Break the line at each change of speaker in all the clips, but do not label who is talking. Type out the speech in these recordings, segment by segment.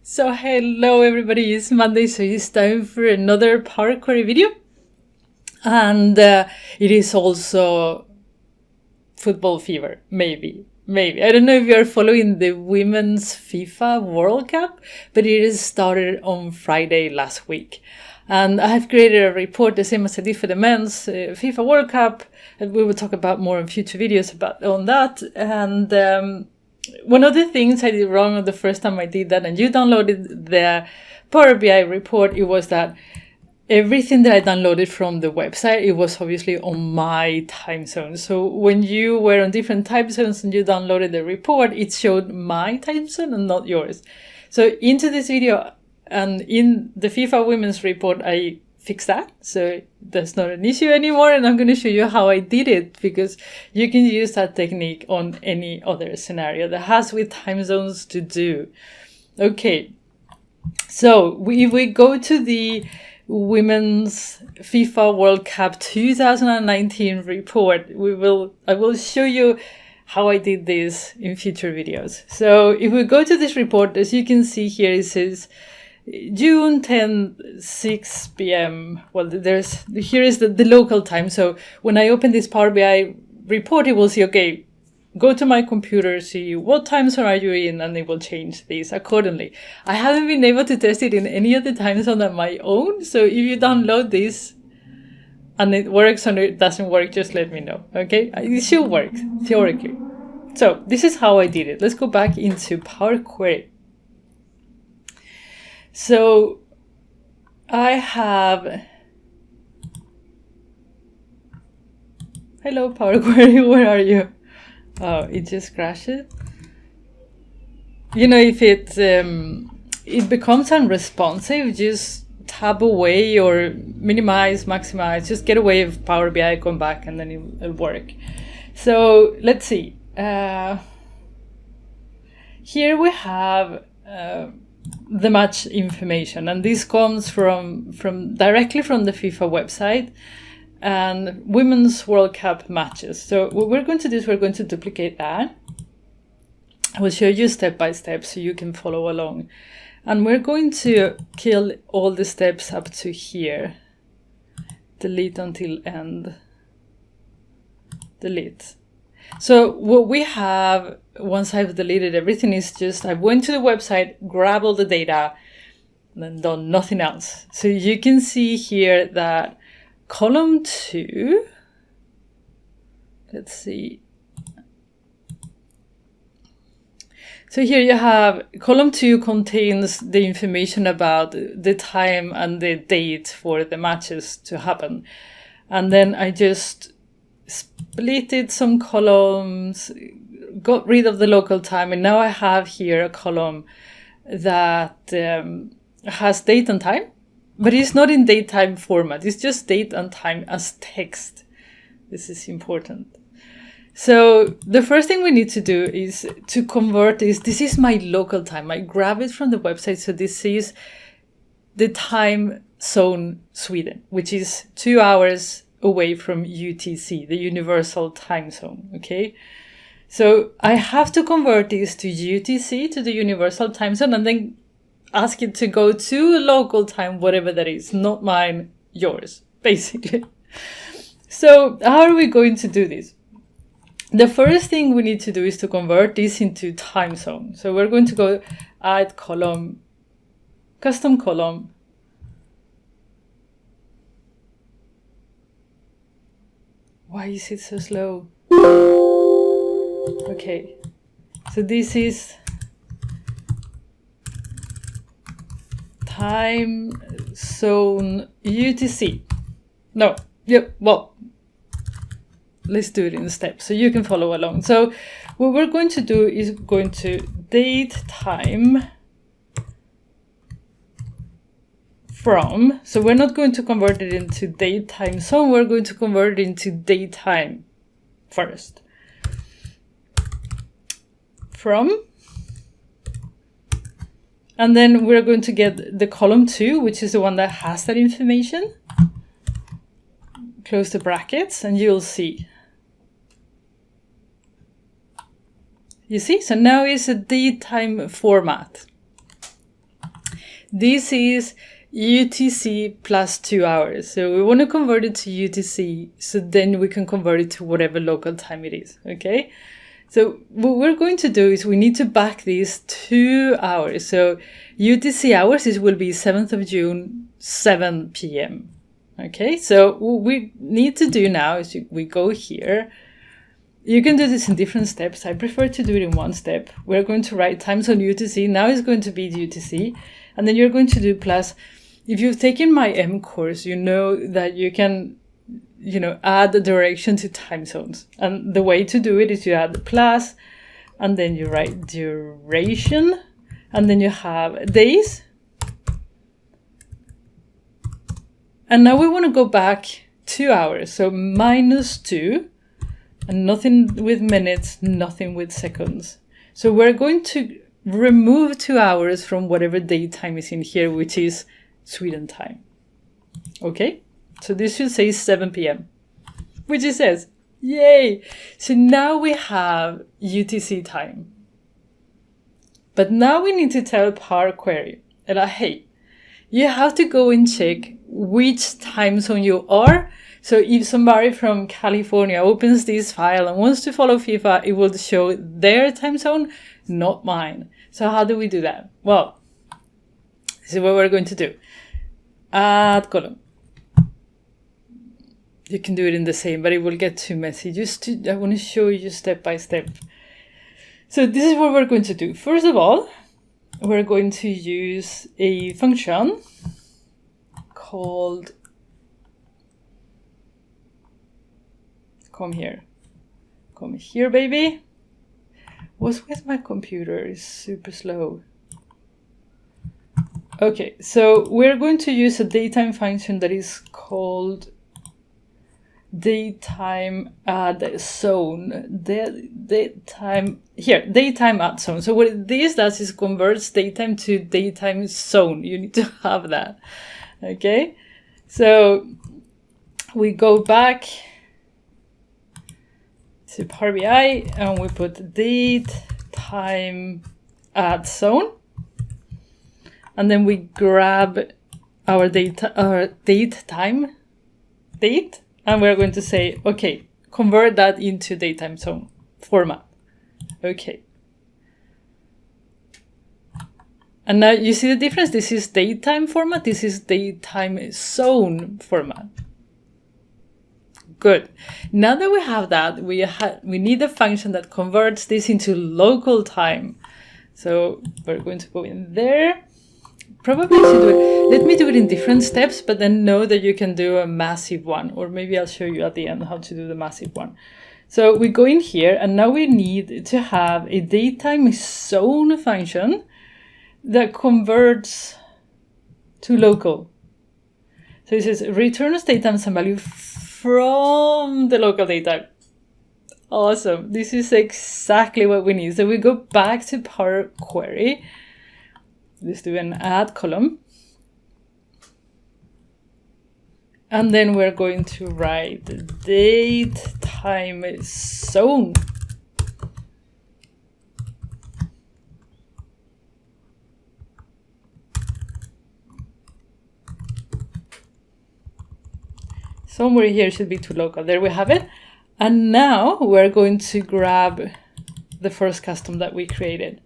So hello everybody, it's Monday, so it's time for another Power Query video. And it is also football fever, maybe. I don't know if you're following the Women's FIFA World Cup, but it has started on Friday last week. And I have created a report, the same as I did for the men's FIFA World Cup, and we will talk about more in future videos on that. And one of the things I did wrong the first time I did that, and you downloaded the Power BI report, it was that everything that I downloaded from the website, it was obviously on my time zone. So when you were on different time zones and you downloaded the report, it showed my time zone and not yours. So into this video and in the FIFA Women's report, I fixed that. So that's not an issue anymore. And I'm going to show you how I did it, because you can use that technique on any other scenario that has with time zones to do. Okay. So if we go to the Women's FIFA World Cup 2019 report, I will show you how I did this in future videos. So if we go to this report, as you can see here, it says June 10, 6 p.m. Well, here is the local time. So when I open this Power BI report, it will see, okay, go to my computer, see what time zone are you in, and it will change this accordingly. I haven't been able to test it in any other time zone on my own. So if you download this and it works or it doesn't work, just let me know, okay? It should work, theoretically. So this is how I did it. Let's go back into Power Query. So I have... Hello, Power Query, where are you? Oh, it just crashed. You know, if it becomes unresponsive, just tab away or minimize, maximize, just get away with Power BI, come back, and then it'll work. So let's see. Here we have the match information, and this comes from directly from the FIFA website and Women's World Cup matches. So what we're going to do is we're going to duplicate that. I will show you step by step so you can follow along. And we're going to kill all the steps up to here. Delete until end. Delete. So what we have, once I've deleted everything, is just I went to the website, grabbed all the data, and then done nothing else. So you can see here that column 2, let's see. So here you have column 2 contains the information about the time and the date for the matches to happen. And then I just splitted some columns, got rid of the local time, and now I have here a column that has date and time. But it's not in datetime format. It's just date and time as text. This is important. So the first thing we need to do is to convert this. This is my local time. I grab it from the website. So this is the time zone Sweden, which is 2 hours away from UTC, the Universal Time Zone. Okay. So I have to convert this to UTC, to the Universal Time Zone, and then ask it to go to a local time, whatever that is, not mine, yours, basically. So how are we going to do this? The first thing we need to do is to convert this into time zone. So we're going to go add column, custom column. Why is it so slow? Okay, so this is time zone UTC. No, yep, well, let's do it in steps so you can follow along. So what we're going to do is going to date time from, so we're not going to convert it into date time zone, we're going to convert it into date time first. From, and then we're going to get the column 2, which is the one that has that information. Close the brackets and you'll see. You see, so now it's a datetime format. This is UTC plus 2 hours. So we want to convert it to UTC, so then we can convert it to whatever local time it is, okay? So what we're going to do is we need to back these 2 hours. So UTC hours will be 7th of June, 7 p.m. Okay, so what we need to do now is we go here. You can do this in different steps. I prefer to do it in one step. We're going to write time zone UTC. Now it's going to be UTC. And then you're going to do plus. If you've taken my M course, you know that you can add the direction to time zones. And the way to do it is you add the plus, and then you write duration, and then you have days. And now we want to go back 2 hours. So -2, and nothing with minutes, nothing with seconds. So we're going to remove 2 hours from whatever daytime is in here, which is Sweden time. Okay? So this should say 7 p.m., which it says. Yay! So now we have UTC time. But now we need to tell Power Query, hey, you have to go and check which time zone you are. So if somebody from California opens this file and wants to follow FIFA, it will show their time zone, not mine. So how do we do that? Well, this is what we're going to do. Add column. You can do it in the same, but it will get too messy. I want to show you step by step. So this is what we're going to do. First of all, we're going to use a function called come here, baby. What's with my computer? It's super slow. Okay, so we're going to use a datetime function that is called datetime add zone. Datetime add zone. So what this does is converts datetime to datetime zone. You need to have that. Okay, so we go back to Power BI and we put datetime add zone, and then we grab our date, and we're going to say, okay, convert that into datetime zone format. Okay. And now you see the difference. This is datetime format. This is datetime zone format. Good. Now that we have that, we need a function that converts this into local time. So we're going to go in there. Probably I should do it. Let me do it in different steps, but then know that you can do a massive one. Or maybe I'll show you at the end how to do the massive one. So we go in here, and now we need to have a datetime zone function that converts to local. So it says returns datetime some value from the local datetime. Awesome. This is exactly what we need. So we go back to Power Query. Let's do an add column. And then we're going to write datetime zone. Somewhere here should be to local. There we have it. And now we're going to grab the first custom that we created.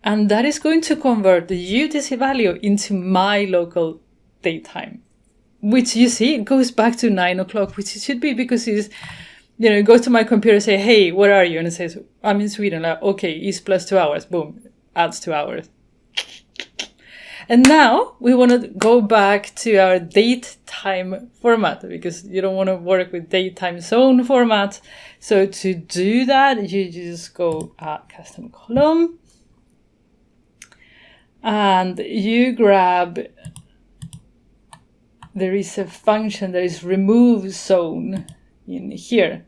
And that is going to convert the UTC value into my local daytime, which you see, it goes back to 9 o'clock, which it should be because it's, it goes to my computer and say, hey, where are you? And it says, I'm in Sweden. Like, okay, it's plus 2 hours. Boom, adds 2 hours. And now we want to go back to our date time format because you don't want to work with datetime zone format. So to do that, you just go add custom column. And you grab, there is a function that is remove zone in here.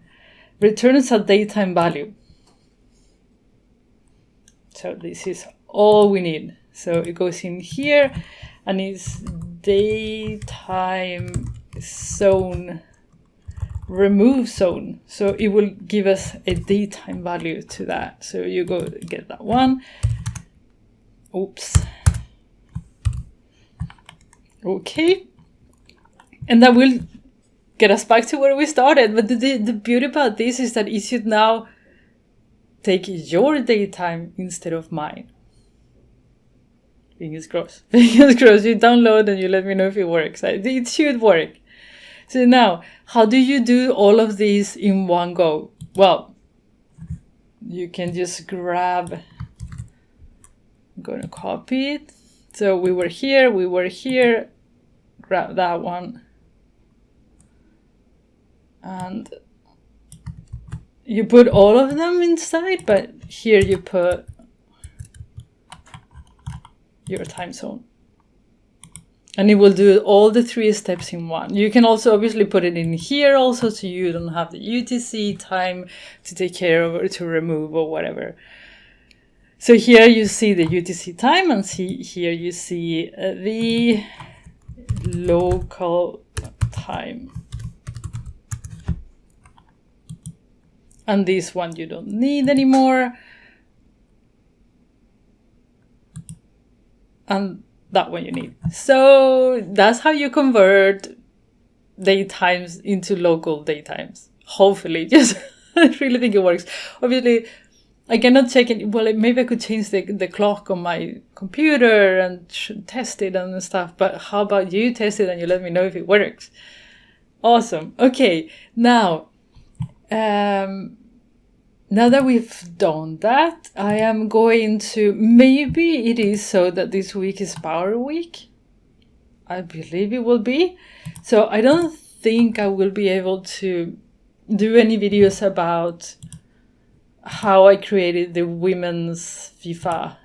Returns a datetime value. So this is all we need. So it goes in here and it's datetime zone, remove zone. So it will give us a datetime value to that. So you go get that one. Oops, Okay. And that will get us back to where we started. But the beauty about this is that it should now take your daytime instead of mine. Fingers crossed. Fingers crossed. You download and you let me know if it works. It should work. So now, how do you do all of these in one go? Well, you can just grab, I'm going to copy it. So we were here, grab that one. And you put all of them inside, but here you put your time zone. And it will do all the 3 steps in one. You can also obviously put it in here also, so you don't have the UTC time to take care of or to remove or whatever. So here you see the UTC time, and here you see the local time. And this one you don't need anymore. And that one you need. So that's how you convert daytimes into local daytimes. Hopefully, just I really think it works. Obviously, I cannot check it. Well, maybe I could change the clock on my computer and test it and stuff. But how about you test it and you let me know if it works? Awesome. Okay, now that we've done that, I am going to, maybe it is so that this week is Power Week. I believe it will be. So I don't think I will be able to do any videos about how I created the women's FIFA,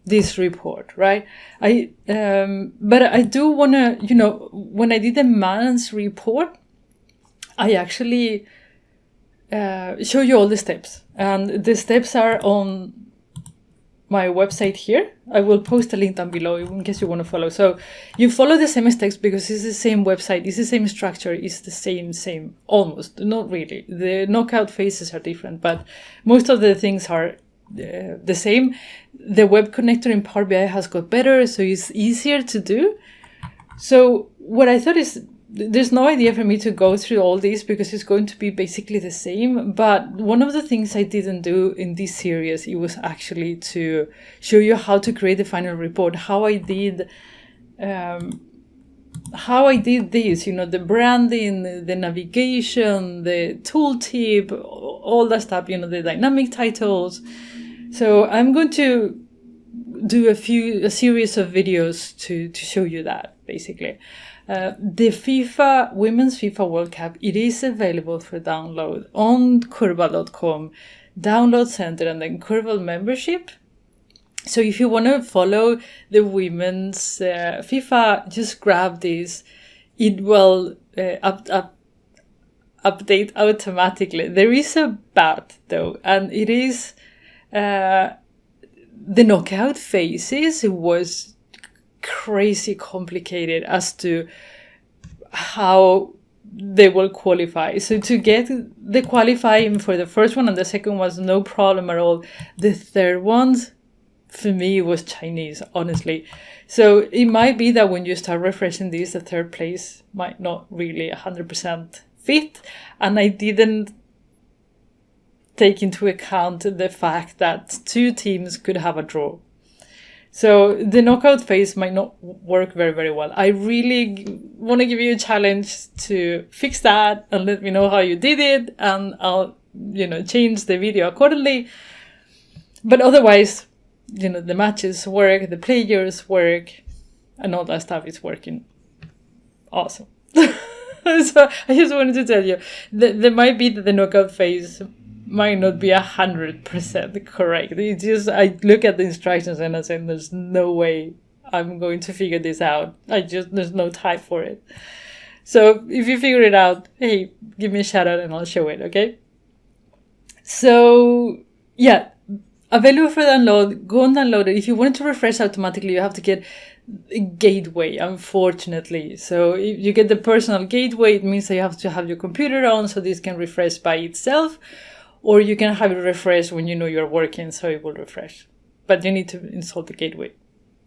this report, right? But I do want to, when I did the man's report, I actually show you all the steps. And the steps are on my website here. I will post a link down below in case you want to follow. So you follow the same steps because it's the same website, it's the same structure, it's the same, almost. Not really. The knockout phases are different, but most of the things are the same. The web connector in Power BI has got better, so it's easier to do. So what I thought is, there's no idea for me to go through all these because it's going to be basically the same. But one of the things I didn't do in this series, it was actually to show you how to create the final report, how I did this, the branding, the navigation, the tooltip, all that stuff, the dynamic titles. So I'm going to do a series of videos to show you that, basically. The Women's FIFA World Cup, it is available for download on Curbal.com, Download Center, and then Curbal membership. So if you want to follow the women's FIFA, just grab this. It will update automatically. There is a but though, and it is the knockout phases. It was crazy complicated as to how they will qualify. So to get the qualifying for the first one and the second was no problem at all. The third one, for me, was Chinese, honestly. So it might be that when you start refreshing this, the third place might not really 100% fit. And I didn't take into account the fact that 2 teams could have a draw. So the knockout phase might not work very, very well. I really want to give you a challenge to fix that and let me know how you did it, and I'll, change the video accordingly. But otherwise, the matches work, the players work, and all that stuff is working. Awesome. So I just wanted to tell you that there might be that the knockout phase might not be 100% correct. It's just, I look at the instructions and I say, there's no way I'm going to figure this out. There's no time for it. So if you figure it out, hey, give me a shout out and I'll show it, okay? So yeah, available for download, go and download it. If you want it to refresh automatically, you have to get a gateway, unfortunately. So if you get the personal gateway, it means that you have to have your computer on so this can refresh by itself. Or you can have it refresh when you know you're working, so it will refresh. But you need to install the gateway.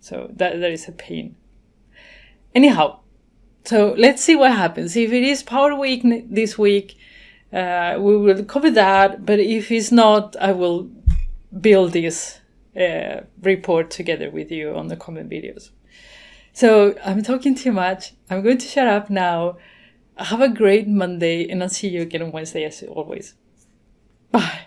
So that is a pain. Anyhow, so let's see what happens. If it is Power Week this week, we will cover that. But if it's not, I will build this report together with you on the comment videos. So I'm talking too much. I'm going to shut up now. Have a great Monday, and I'll see you again on Wednesday as always. Bye.